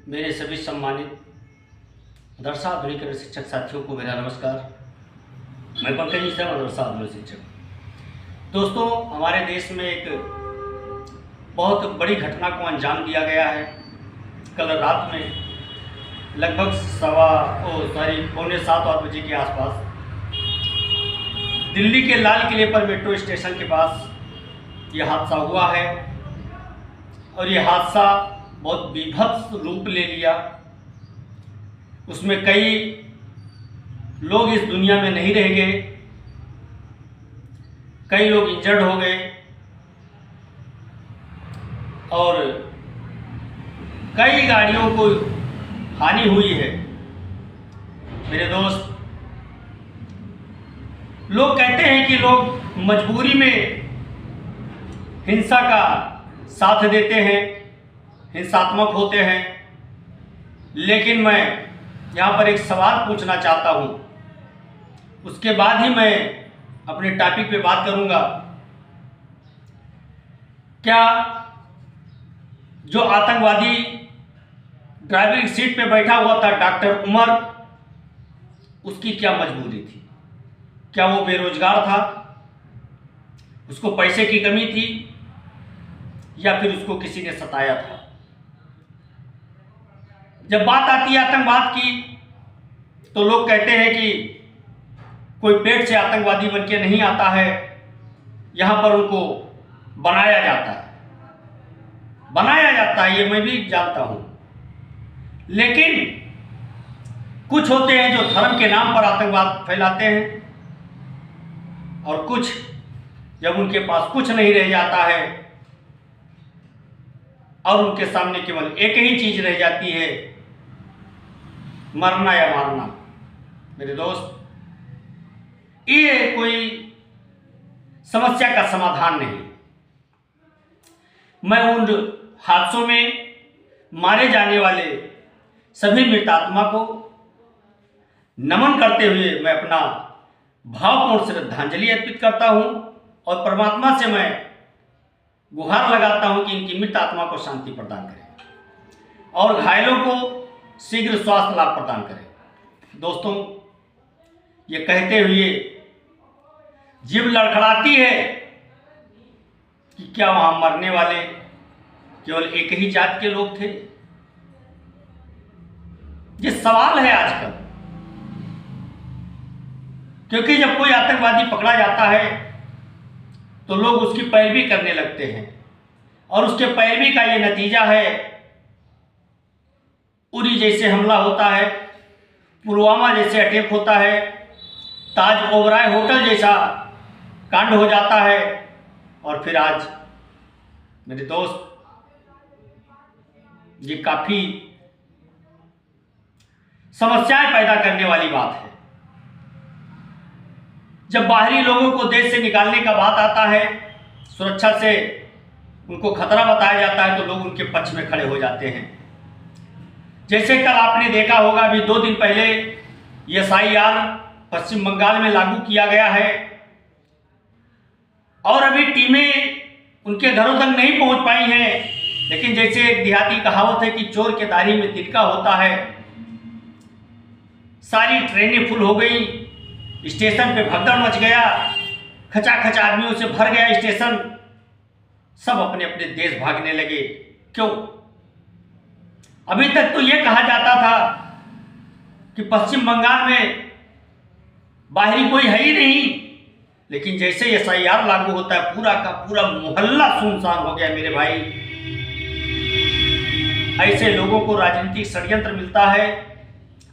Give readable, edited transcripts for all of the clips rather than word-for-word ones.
मेरे सभी सम्मानित मदरसा आधुनिक शिक्षक साथियों को मेरा नमस्कार। मैं पंकज मिश्रा, मदरसा आधुनिक शिक्षक। दोस्तों, हमारे देश में एक बहुत बड़ी घटना को अंजाम दिया गया है। कल रात में लगभग 7:15 बजे के आसपास दिल्ली के लाल किले पर मेट्रो स्टेशन के पास यह हादसा हुआ है और यह हादसा बहुत बीभत्स रूप ले लिया। उसमें कई लोग इस दुनिया में नहीं रह गए, कई लोग इंजर्ड हो गए और कई गाड़ियों को हानि हुई है। मेरे दोस्त, लोग कहते हैं कि लोग मजबूरी में हिंसा का साथ देते हैं, हिंसात्मक होते हैं, लेकिन मैं यहाँ पर एक सवाल पूछना चाहता हूँ। उसके बाद ही मैं अपने टॉपिक पे बात करूँगा। क्या जो आतंकवादी ड्राइविंग सीट पे बैठा हुआ था डॉक्टर उमर, उसकी क्या मजबूरी थी? क्या वो बेरोजगार था, उसको पैसे की कमी थी, या फिर उसको किसी ने सताया था? जब बात आती है आतंकवाद की तो लोग कहते हैं कि कोई पेट से आतंकवादी बन के नहीं आता है, यहाँ पर उनको बनाया जाता है। ये मैं भी जानता हूँ, लेकिन कुछ होते हैं जो धर्म के नाम पर आतंकवाद फैलाते हैं, और कुछ जब उनके पास कुछ नहीं रह जाता है और उनके सामने केवल एक ही चीज रह जाती है, मरना या मारना। मेरे दोस्त, ये कोई समस्या का समाधान नहीं। मैं उन हादसों में मारे जाने वाले सभी मृतात्मा को नमन करते हुए मैं अपना भावपूर्ण श्रद्धांजलि अर्पित करता हूं और परमात्मा से मैं गुहार लगाता हूं कि इनकी मृत आत्मा को शांति प्रदान करें और घायलों को शीघ्र स्वास्थ्य लाभ प्रदान करें। दोस्तों, ये कहते हुए जीभ लड़खड़ाती है कि क्या वहां मरने वाले केवल एक ही जात के लोग थे? ये सवाल है आजकल, क्योंकि जब कोई आतंकवादी पकड़ा जाता है तो लोग उसकी पैरवी करने लगते हैं और उसके पैरवी का ये नतीजा है, उरी जैसे हमला होता है, पुलवामा जैसे अटैक होता है, ताज ओबराय होटल जैसा कांड हो जाता है, और फिर आज मेरे दोस्त, ये काफी समस्याएं पैदा करने वाली बात है। जब बाहरी लोगों को देश से निकालने का बात आता है, सुरक्षा से उनको खतरा बताया जाता है, तो लोग उनके पक्ष में खड़े हो जाते हैं। जैसे कल आपने देखा होगा, अभी 2 दिन पहले SIR पश्चिम बंगाल में लागू किया गया है और अभी टीमें उनके घरों तक नहीं पहुंच पाई हैं, लेकिन जैसे एक देहाती कहावत है कि चोर के दाढ़ी में तिनका होता है, सारी ट्रेनें फुल हो गई, स्टेशन पे भगदड़ मच गया, खचाखच आदमियों से भर गया स्टेशन, सब अपने अपने देश भागने लगे। क्यों? अभी तक तो ये कहा जाता था कि पश्चिम बंगाल में बाहरी कोई है ही नहीं, लेकिन जैसे SIR लागू होता है, पूरा का पूरा मोहल्ला सुनसान हो गया। मेरे भाई, ऐसे लोगों को राजनीतिक षड्यंत्र मिलता है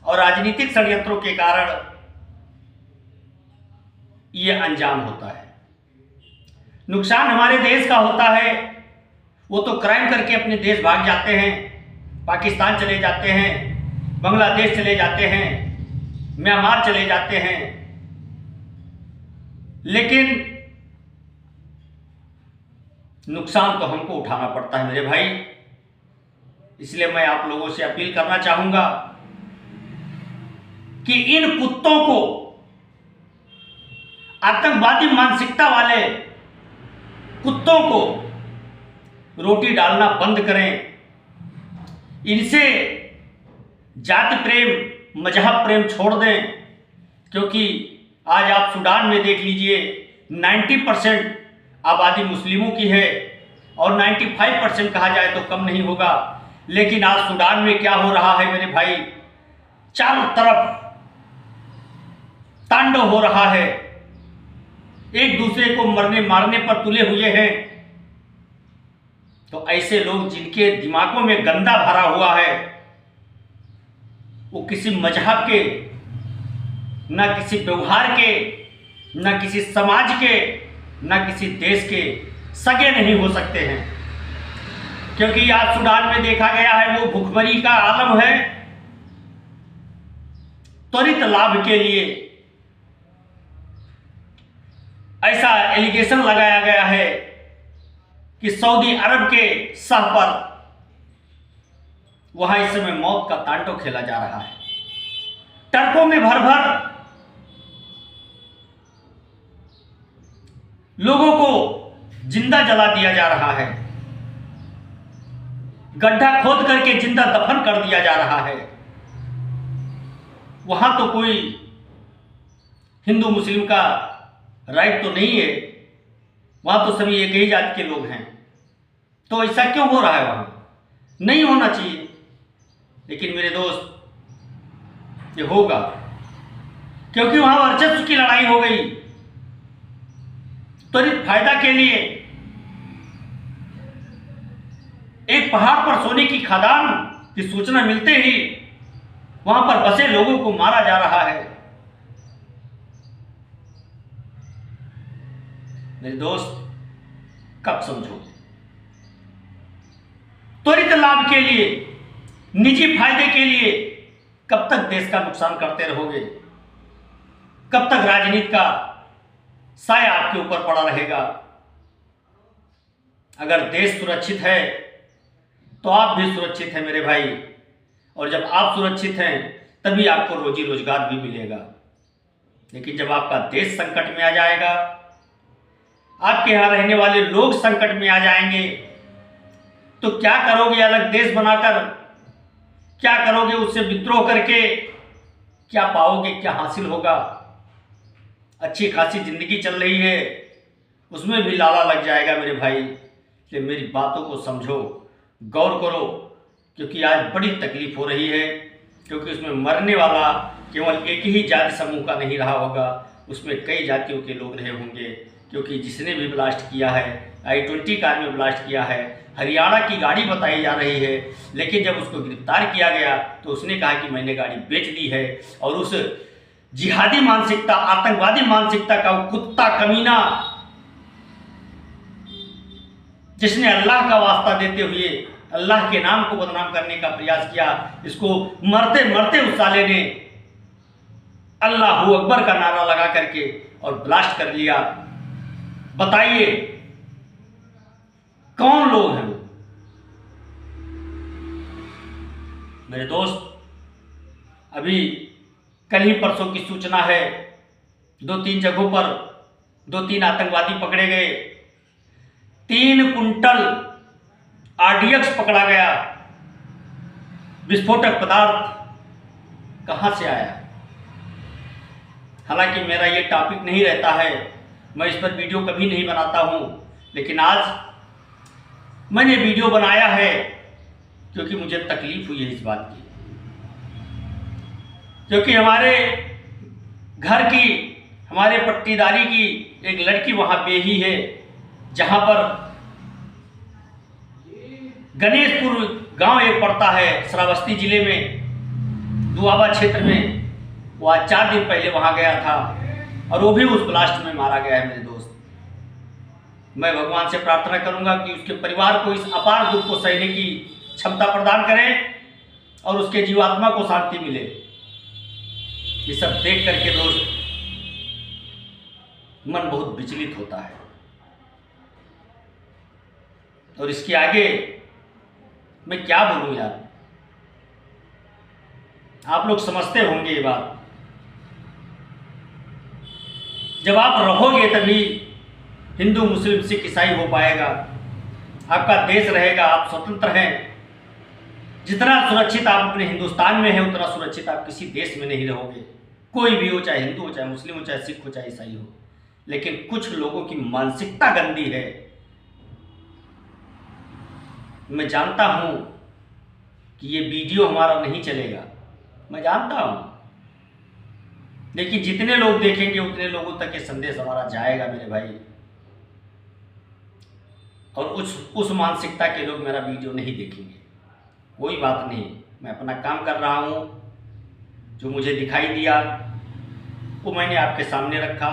और राजनीतिक षड्यंत्रों के कारण ये अंजाम होता है। नुकसान हमारे देश का होता है। वो तो क्राइम करके अपने देश भाग जाते हैं, पाकिस्तान चले जाते हैं, बांग्लादेश चले जाते हैं, म्यांमार चले जाते हैं, लेकिन नुकसान तो हमको उठाना पड़ता है मेरे भाई। इसलिए मैं आप लोगों से अपील करना चाहूंगा कि इन कुत्तों को, आतंकवादी मानसिकता वाले कुत्तों को रोटी डालना बंद करें। इनसे जाति प्रेम मजहब प्रेम छोड़ दें, क्योंकि आज आप सूडान में देख लीजिए 90% आबादी मुस्लिमों की है और 95% कहा जाए तो कम नहीं होगा। लेकिन आज सूडान में क्या हो रहा है मेरे भाई, चारों तरफ तांडव हो रहा है, एक दूसरे को मरने मारने पर तुले हुए हैं। तो ऐसे लोग जिनके दिमागों में गंदा भरा हुआ है, वो किसी मजहब के, ना किसी व्यवहार के, ना किसी समाज के, ना किसी देश के सगे नहीं हो सकते हैं। क्योंकि आज सूडान में देखा गया है वो भूखमरी का आलम है। त्वरित लाभ के लिए ऐसा एलिगेशन लगाया गया है कि सऊदी अरब के शाह पर वहां इस समय मौत का तांडव खेला जा रहा है। ट्रकों में भर भर लोगों को जिंदा जला दिया जा रहा है, गड्ढा खोद करके जिंदा दफन कर दिया जा रहा है। वहां तो कोई हिंदू मुस्लिम का राइट तो नहीं है, वहां तो सभी एक ही जाति के लोग हैं। तो ऐसा क्यों हो रहा है? वहां नहीं होना चाहिए। लेकिन मेरे दोस्त, ये होगा क्योंकि वहां वर्चस्व की लड़ाई हो गई। त्वरित फायदा के लिए एक पहाड़ पर सोने की खदान की सूचना मिलते ही वहां पर बसे लोगों को मारा जा रहा है। मेरे दोस्त, कब समझोगे? त्वरित लाभ के लिए, निजी फायदे के लिए कब तक देश का नुकसान करते रहोगे? कब तक राजनीति का साया आपके ऊपर पड़ा रहेगा? अगर देश सुरक्षित है तो आप भी सुरक्षित हैं मेरे भाई, और जब आप सुरक्षित हैं तभी आपको रोजी रोजगार भी मिलेगा। लेकिन जब आपका देश संकट में आ जाएगा, आपके यहाँ रहने वाले लोग संकट में आ जाएंगे, तो क्या करोगे? अलग देश बनाकर क्या करोगे? उससे विद्रोह करके क्या पाओगे? क्या हासिल होगा? अच्छी खासी जिंदगी चल रही है, उसमें भी लाला लग जाएगा मेरे भाई। कि मेरी बातों को समझो, गौर करो, क्योंकि आज बड़ी तकलीफ हो रही है। क्योंकि उसमें मरने वाला केवल एक ही जाति समूह का नहीं रहा होगा, उसमें कई जातियों के लोग रहे होंगे। क्योंकि जिसने भी ब्लास्ट किया है, I-20 कार में ब्लास्ट किया है, हरियाणा की गाड़ी बताई जा रही है। लेकिन जब उसको गिरफ्तार किया गया तो उसने कहा कि मैंने गाड़ी बेच दी है। और उस जिहादी मानसिकता, आतंकवादी मानसिकता का वो कुत्ता कमीना, जिसने अल्लाह का वास्ता देते हुए अल्लाह के नाम को बदनाम करने का प्रयास किया, इसको मरते मरते उस साले ने अल्लाहू अकबर का नारा लगा करके और ब्लास्ट कर लिया। बताइए कौन लोग हैं वो? मेरे दोस्त, अभी कल ही परसों की सूचना है, 2-3 जगहों पर 2-3 आतंकवादी पकड़े गए, 3 कुंटल RDX पकड़ा गया। विस्फोटक पदार्थ कहां से आया? हालांकि मेरा ये टॉपिक नहीं रहता है, मैं इस पर वीडियो कभी नहीं बनाता हूं, लेकिन आज मैंने वीडियो बनाया है क्योंकि मुझे तकलीफ हुई है इस बात की। क्योंकि हमारे घर की, हमारे पट्टीदारी की एक लड़की वहां बेही है, जहां पर गणेशपुर गांव एक पड़ता है श्रावस्ती जिले में, दुआबा क्षेत्र में। वो आज 4 दिन पहले वहां गया था और वो भी उस ब्लास्ट में मारा गया है। मेरे दोस्त, मैं भगवान से प्रार्थना करूंगा कि उसके परिवार को इस अपार दुख को सहने की क्षमता प्रदान करें और उसके जीवात्मा को शांति मिले। ये सब देख करके दोस्त मन बहुत विचलित होता है। और इसके आगे मैं क्या बोलूं यार, आप लोग समझते होंगे ये बात। जब आप रहोगे तभी हिंदू मुस्लिम सिख ईसाई हो पाएगा, आपका देश रहेगा, आप स्वतंत्र हैं। जितना सुरक्षित आप अपने हिंदुस्तान में है उतना सुरक्षित आप किसी देश में नहीं रहोगे। कोई भी हो, चाहे हिंदू हो, चाहे मुस्लिम हो, चाहे सिख हो, चाहे ईसाई हो। लेकिन कुछ लोगों की मानसिकता गंदी है। मैं जानता हूं कि ये वीडियो हमारा नहीं चलेगा, मैं जानता हूं, लेकिन जितने लोग देखेंगे उतने लोगों तक ये संदेश हमारा जाएगा मेरे भाई। और उस मानसिकता के लोग मेरा वीडियो नहीं देखेंगे, कोई बात नहीं। मैं अपना काम कर रहा हूं, जो मुझे दिखाई दिया वो मैंने आपके सामने रखा।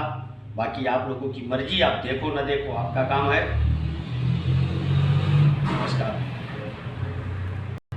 बाकी आप लोगों की मर्जी, आप देखो ना देखो, आपका काम है। नमस्कार।